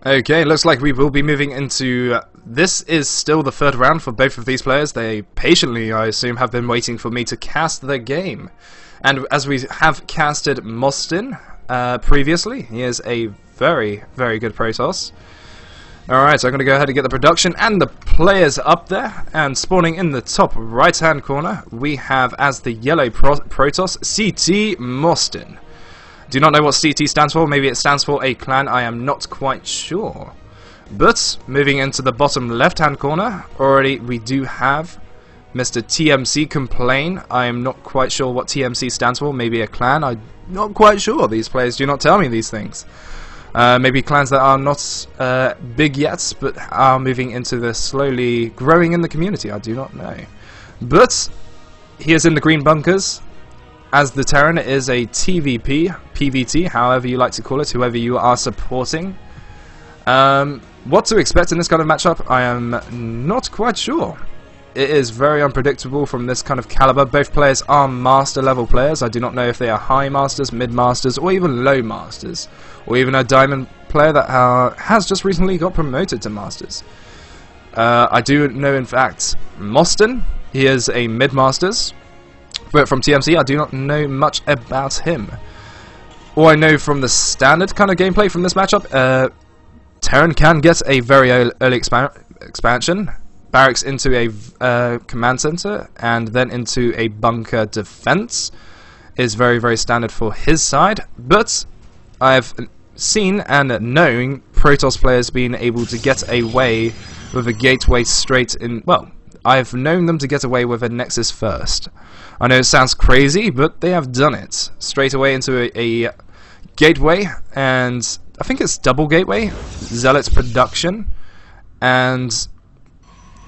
Okay, looks like we will be moving into... this is still the third round for both of these players. They patiently, I assume, have been waiting for me to cast their game. And as we have casted CTmOsTeN previously, he is a very, very good Protoss. Alright, so I'm going to go ahead and get the production and the players up there. And spawning in the top right-hand corner, we have as the yellow Protoss, CTmOsTeN. Do not know what CT stands for. Maybe it stands for a clan. I am not quite sure. But moving into the bottom left-hand corner, already we do have Mr. TMCComplain. I am not quite sure what TMC stands for. Maybe a clan. I'm not quite sure. These players do not tell me these things. Maybe clans that are not big yet, but are moving into the slowly growing in the community. I do not know. But he is in the green bunkers. As the Terran is a TVP, PVT, however you like to call it, whoever you are supporting. What to expect in this kind of matchup, I am not quite sure. It is very unpredictable from this kind of caliber. Both players are master level players. I do not know if they are high masters, mid masters, or even low masters. Or even a diamond player that has just recently got promoted to masters. I do know, in fact, CTmOsTeN. He is a mid masters. But from TMC, I do not know much about him. All I know from the standard kind of gameplay from this matchup, Terran can get a very early expansion, barracks into a command center, and then into a bunker defense. Is very, very standard for his side. But I've seen and known Protoss players being able to get away with a gateway straight in. Well, I've known them to get away with a Nexus first. I know it sounds crazy, but they have done it. Straight away into a gateway, and I think it's double gateway, Zealot production, and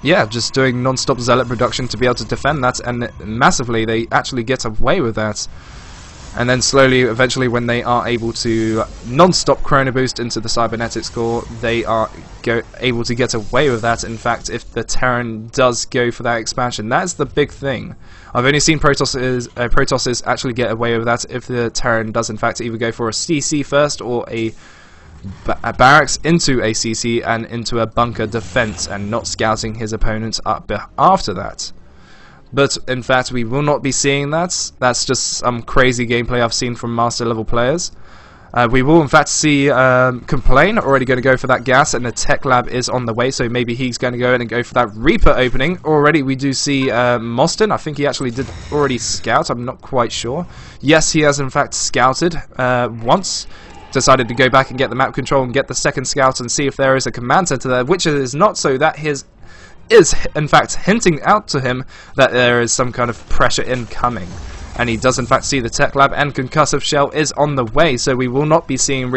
yeah, just doing non-stop Zealot production to be able to defend that, and massively they actually get away with that. And then slowly, eventually, when they are able to non-stop chrono boost into the cybernetics core, they are able to get away with that. In fact, if the Terran does go for that expansion, that's the big thing. I've only seen Protosses actually get away with that if the Terran does in fact either go for a CC first or a barracks into a CC and into a bunker defense and not scouting his opponents up after that. But in fact, we will not be seeing that. That's just some crazy gameplay I've seen from master level players. We will in fact see CTmComplain already going to go for that gas, and the tech lab is on the way, so maybe he's going to go in and go for that Reaper opening. Already we do see CTmOsTeN. I think he actually did already scout, I'm not quite sure. Yes, he has in fact scouted once. Decided to go back and get the map control and get the second scout and see if there is a command center there, which it is not, so that is in fact hinting out to him that there is some kind of pressure incoming. And he does in fact see the tech lab, and concussive shell is on the way, so we will not be seeing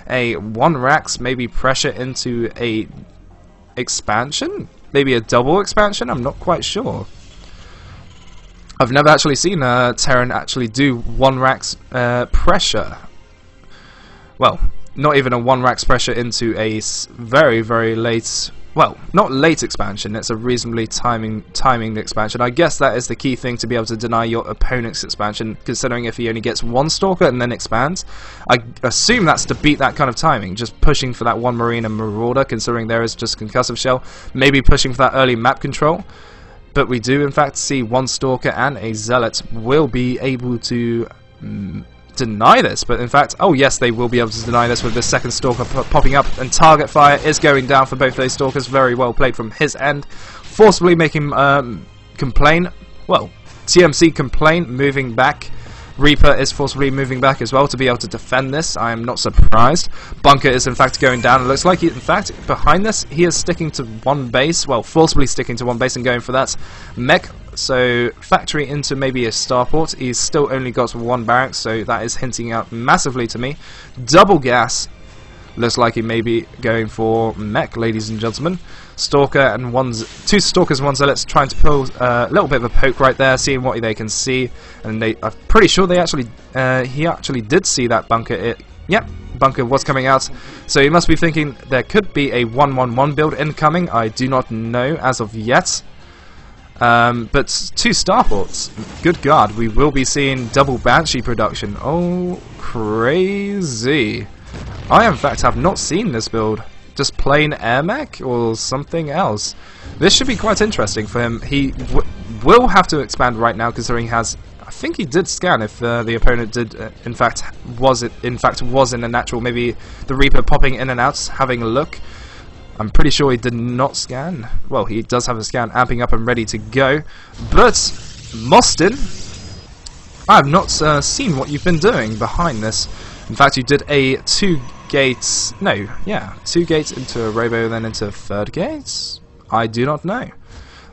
a 1 racks, maybe pressure into a expansion? Maybe a double expansion? I'm not quite sure. I've never actually seen Terran actually do 1 racks pressure. Well, not even a 1 racks pressure into a very, very late... Well, not late expansion, it's a reasonably timing the expansion. I guess that is the key thing to be able to deny your opponent's expansion, considering if he only gets 1 Stalker and then expands. I assume that's to beat that kind of timing, just pushing for that 1 Marine and Marauder, considering there is just concussive shell, maybe pushing for that early map control. But we do in fact see 1 Stalker and a Zealot will be able to... deny this, but in fact, oh yes, they will be able to deny this with the second Stalker popping up, and target fire is going down for both those Stalkers. Very well played from his end, forcibly making Complain, well, TMCComplain moving back. Reaper is forcibly moving back as well to be able to defend this. I am not surprised. Bunker is in fact going down. It looks like, in fact, behind this, he is sticking to 1 base, well, forcibly sticking to 1 base and going for that mech. So, factory into maybe a starport. He's still only got 1 barracks, so that is hinting out massively to me. Double gas. Looks like he may be going for mech, ladies and gentlemen. Stalker and 2 Stalkers, 1 Zealots, trying to pull a little bit of a poke right there, seeing what they can see. And I'm pretty sure they actually, he actually did see that bunker. Yep, bunker was coming out. So he must be thinking there could be a 1-1-1 build incoming. I do not know as of yet. But 2 starports. Good God, we will be seeing double Banshee production. Oh, crazy. I in fact have not seen this build. Just plain air mech or something else. This should be quite interesting for him. He will have to expand right now, considering he has. I think he did scan if the opponent did in fact was in a natural. Maybe the Reaper popping in and out, having a look. I'm pretty sure he did not scan. Well, he does have a scan, amping up and ready to go. But CTmOsTeN, I have not seen what you've been doing behind this. In fact, you did a 2 gates into a robo, then into a 3rd gate. I do not know.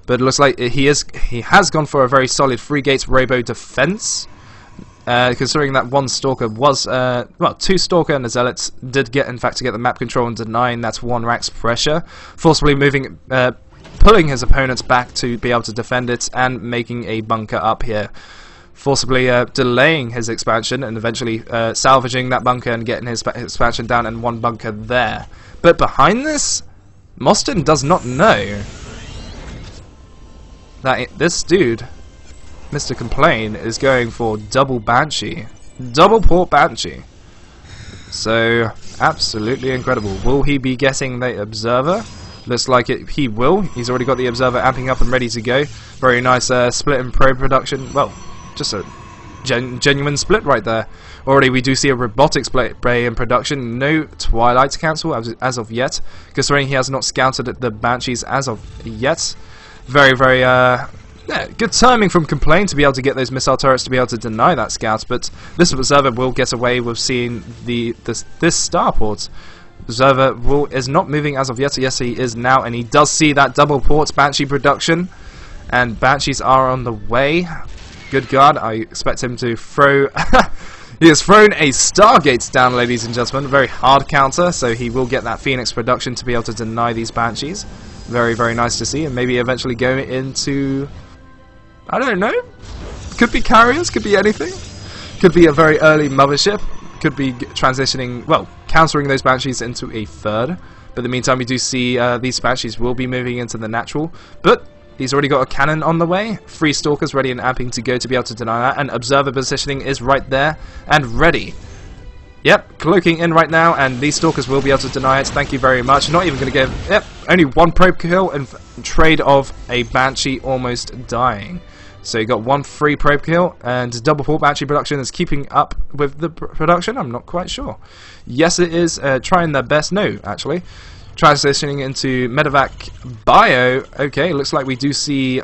But it looks like he has gone for a very solid 3 gates robo defense. Considering that one Stalker was, 2 Stalker and a Zealot did get, in fact, to get the map control and denying that 1 Rack's pressure, forcibly pulling his opponents back to be able to defend it and making a bunker up here. Forcibly delaying his expansion and eventually salvaging that bunker and getting his expansion down and 1 bunker there. But behind this, CTmOsTeN does not know that this dude, Mr. Complain, is going for double Banshee. Double port Banshee. So, absolutely incredible. Will he be getting the Observer? Looks like he will. He's already got the Observer amping up and ready to go. Very nice split and probe production. Well, just a genuine split right there. Already we do see a robotics bay in production. No Twilight Council as of yet, considering he has not scouted the Banshees as of yet. Very, very good timing from Complain to be able to get those missile turrets to be able to deny that scout, but this Observer will get away with seeing this starport. Observer is not moving as of yet. Yes, he is now, and he does see that double port Banshee production, and Banshees are on the way. Good God, I expect him to throw... He has thrown a Stargates down, ladies and gentlemen. Very hard counter, so he will get that Phoenix production to be able to deny these Banshees. Very, very nice to see, and maybe eventually go into... I don't know. Could be carriers, could be anything. Could be a very early mothership. Could be transitioning, well, countering those Banshees into a 3rd. But in the meantime, we do see these Banshees will be moving into the natural. But he's already got a cannon on the way. 3 Stalkers ready and amping to go to be able to deny that. And Observer positioning is right there and ready. Yep, cloaking in right now, and these Stalkers will be able to deny it. Thank you very much. Not even going to give... Yep, only 1 probe kill in trade of a Banshee almost dying. So you got 1 free probe kill, and double port Banshee production is keeping up with the production? I'm not quite sure. Yes, it is trying their best. No, actually. Transitioning into Medevac Bio. Okay, looks like we do see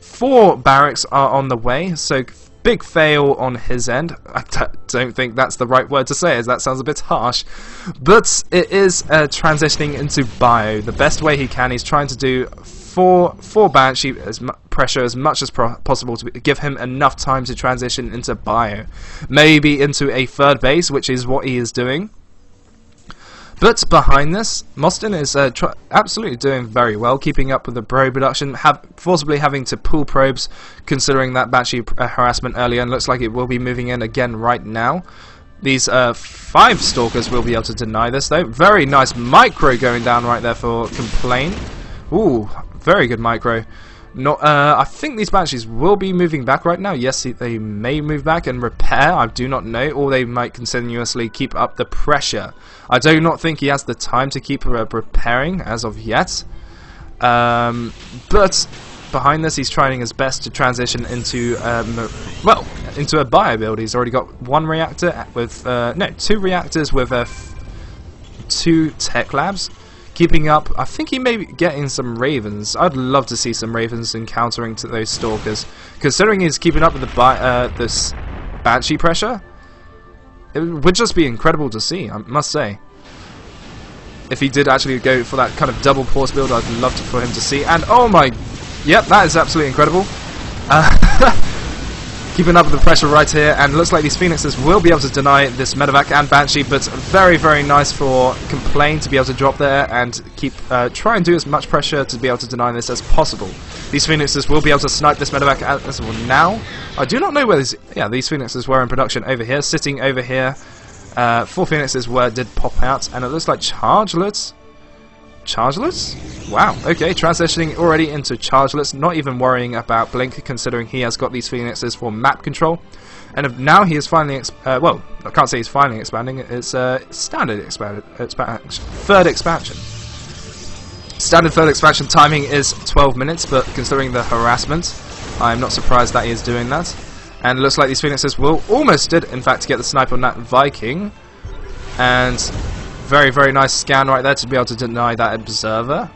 4 barracks are on the way, so big fail on his end. I don't think that's the right word to say, as that sounds a bit harsh. But it is transitioning into Bio. The best way he can, he's trying to do 4 Banshee pressure as much as possible to give him enough time to transition into Bio. Maybe into a 3rd base, which is what he is doing. But behind this, CTmOsTeN is absolutely doing very well, keeping up with the probe production, forcibly having to pull probes, considering that Banshee harassment earlier, and looks like it will be moving in again right now. These 5 Stalkers will be able to deny this, though. Very nice micro going down right there for Complain. Ooh, very good micro. I think these Banshees will be moving back right now. Yes, they may move back and repair, I do not know, or they might continuously keep up the pressure. I do not think he has the time to keep repairing as of yet. But behind this, he's trying his best to transition into, into a bio build. He's already got 1 reactor with, 2 reactors with 2 tech labs. Keeping up, I think he may be getting some Ravens. I'd love to see some Ravens encountering to those Stalkers. Considering he's keeping up with the this Banshee pressure, it would just be incredible to see, I must say. If he did actually go for that kind of double pause build, I'd love for him to see. And oh my, yep, that is absolutely incredible. Keeping up with the pressure right here, and looks like these Phoenixes will be able to deny this Medevac and Banshee, but very, very nice for Complain to be able to drop there and keep try and do as much pressure to be able to deny this as possible. These Phoenixes will be able to snipe this Medevac as well now. I do not know where these Phoenixes were in production over here, sitting over here. 4 Phoenixes did pop out, and it looks like Chargelets Chargeless? Wow, okay, transitioning already into Chargeless, not even worrying about Blink, considering he has got these Phoenixes for map control. And now he is finally, well, I can't say he's finally expanding, it's standard third expansion. Standard third expansion timing is 12 minutes, but considering the harassment, I'm not surprised that he is doing that. And it looks like these Phoenixes will almost did, in fact, get the snipe on that Viking. And very, very nice scan right there to be able to deny that Observer.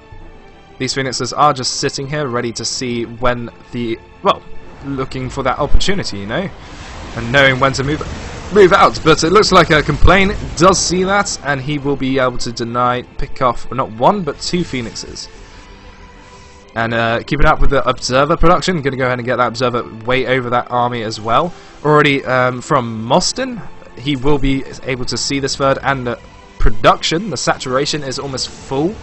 These Phoenixes are just sitting here ready to see when the, well, looking for that opportunity, you know, and knowing when to move out. But it looks like a Complain does see that, and he will be able to pick off not one but two Phoenixes. And keeping up with the Observer production, going to go ahead and get that Observer way over that army as well. Already from CTmOsTeN, he will be able to see this third, and the production, the saturation is almost full.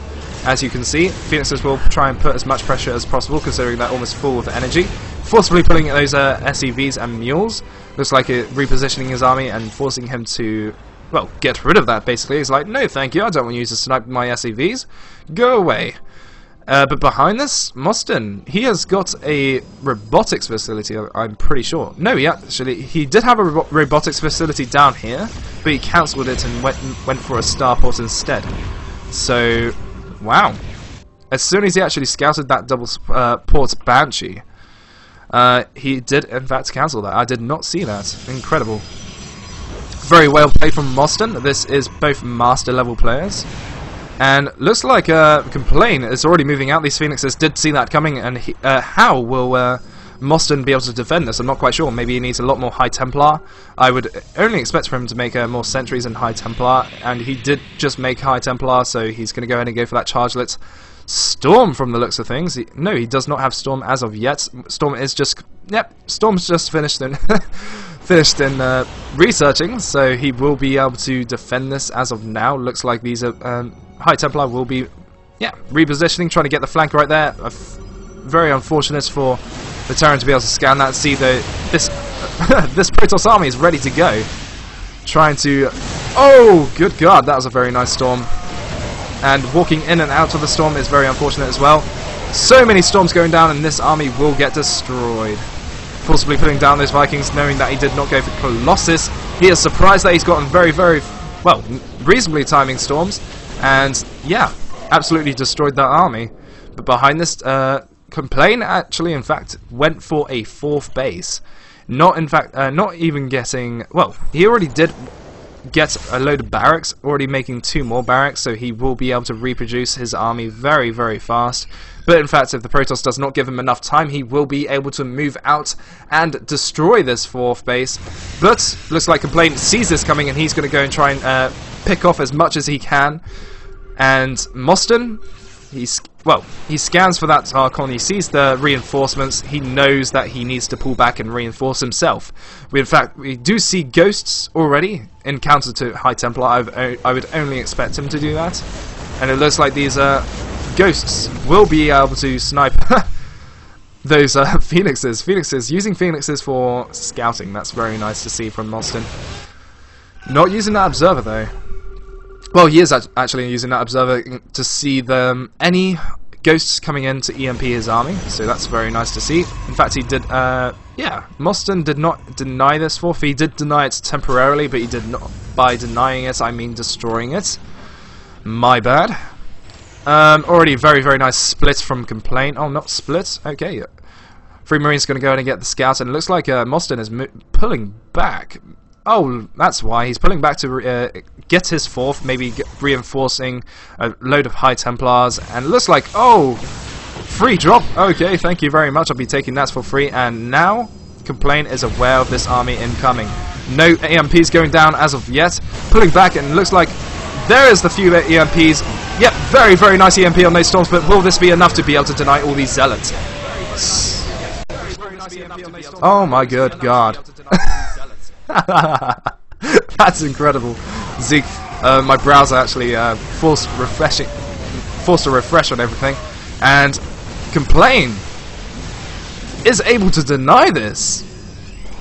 As you can see, Phoenixes will try and put as much pressure as possible, considering they're almost full of energy. Forcibly pulling those SEVs and mules. Looks like it repositioning his army and forcing him to, well, get rid of that, basically. He's like, no thank you, I don't want you to snipe my SEVs. Go away. But behind this, CTmOsTeN, he has got a robotics facility, I'm pretty sure. No, he did have a robotics facility down here, but he cancelled it and went for a starport instead. So, wow. As soon as he actually scouted that double port Banshee, he did in fact cancel that. I did not see that. Incredible. Very well played from CTmOsTeN. This is both master level players. And looks like Complain is already moving out. These Phoenixes did see that coming, and how will CTmOsTeN be able to defend this? I'm not quite sure. Maybe he needs a lot more High Templar. I would only expect for him to make more sentries and High Templar, and he did just make High Templar, so he's going to go ahead and go for that Chargelet. Storm, from the looks of things. No, he does not have Storm as of yet. Storm is just, yep, Storm's just finished in researching, so he will be able to defend this as of now. Looks like these are High Templar will be, yeah, repositioning, trying to get the flank right there. Very unfortunate for the Terran to be able to scan that and see this Protoss army is ready to go. Trying to, oh, good God, that was a very nice storm. And walking in and out of the storm is very unfortunate as well. So many storms going down, and this army will get destroyed. Forcibly putting down those Vikings, knowing that he did not go for Colossus. He is surprised that he's gotten very, very, well, reasonably timing storms. And yeah, absolutely destroyed that army. But behind this, Complain actually, in fact, went for a fourth base. Not even getting, well, he already did get a load of barracks, already making 2 more barracks, so he will be able to reproduce his army very, very fast. But in fact, if the Protoss does not give him enough time, he will be able to move out and destroy this 4th base. But looks like Complain sees this coming, and he's going to go and try and pick off as much as he can. And CTmOsTeN, he scans for that Tarkon, he sees the reinforcements, he knows that he needs to pull back and reinforce himself. In fact, we do see ghosts already in counter to High Templar. I would only expect him to do that. And it looks like these ghosts will be able to snipe those Phoenixes. Using Phoenixes for scouting, that's very nice to see from CTmOsTeN. Not using that Observer though. Well, he is actually using that Observer to see any ghosts coming in to EMP his army, so that's very nice to see. In fact, he did, yeah, CTmOsTeN did not deny this fourth. He did deny it temporarily, but he did not, by denying it, I mean destroying it. My bad. Already very, very nice split from Complain. Oh, not split, okay. Free Marine's going to go in and get the scout, and it looks like CTmOsTeN is pulling back. Oh, that's why. He's pulling back to get his 4th, maybe reinforcing a load of High Templars, and it looks like, oh, free drop. Okay, thank you very much. I'll be taking that for free, and now Complain is aware of this army incoming. No EMPs going down as of yet. Pulling back, and it looks like there is the few EMPs. Yep, very, very nice EMP on those storms, but will this be enough to be able to deny all these zealots? Oh my good God. That's incredible. Zeke, my browser actually forced a refresh on everything, and Complain is able to deny this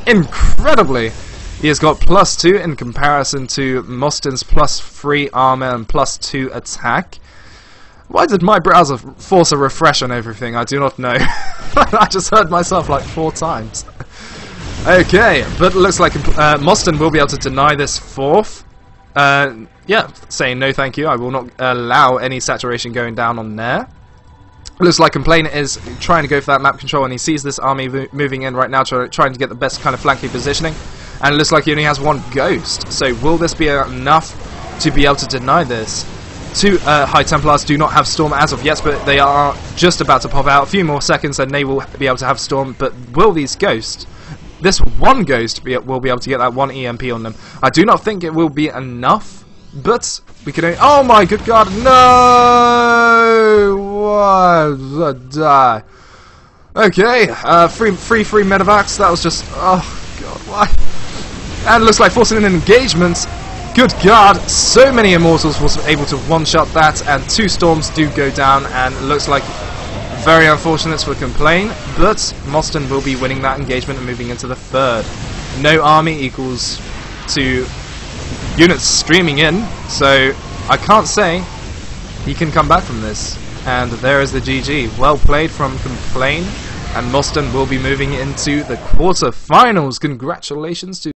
incredibly. He has got +2 in comparison to CTmOsTEN's +3 armor and +2 attack. Why did my browser force a refresh on everything? I do not know. I just heard myself like 4 times. Okay, but it looks like CTmOsTeN will be able to deny this 4th. Yeah, saying no thank you. I will not allow any saturation going down on there. Looks like CTmComplain is trying to go for that map control, and he sees this army moving in right now, trying to get the best kind of flanking positioning. And it looks like he only has 1 ghost. So will this be enough to be able to deny this? 2 High Templars do not have Storm as of yet, but they are just about to pop out. A few more seconds and they will be able to have Storm, but will these ghosts, this 1 ghost will be able to get that 1 EMP on them? I do not think it will be enough, but we can only... Oh my good god, no! Why die? Okay, free medevacs, that was just... Oh god, why? And it looks like forcing an engagement. Good god, so many Immortals was able to one-shot that, and 2 Storms do go down, and it looks like very unfortunate for CTmComplain, but CTmOsTeN will be winning that engagement and moving into the 3rd. No army equals to units streaming in, so I can't say he can come back from this. And there is the GG. Well played from CTmComplain, and CTmOsTeN will be moving into the quarterfinals. Congratulations to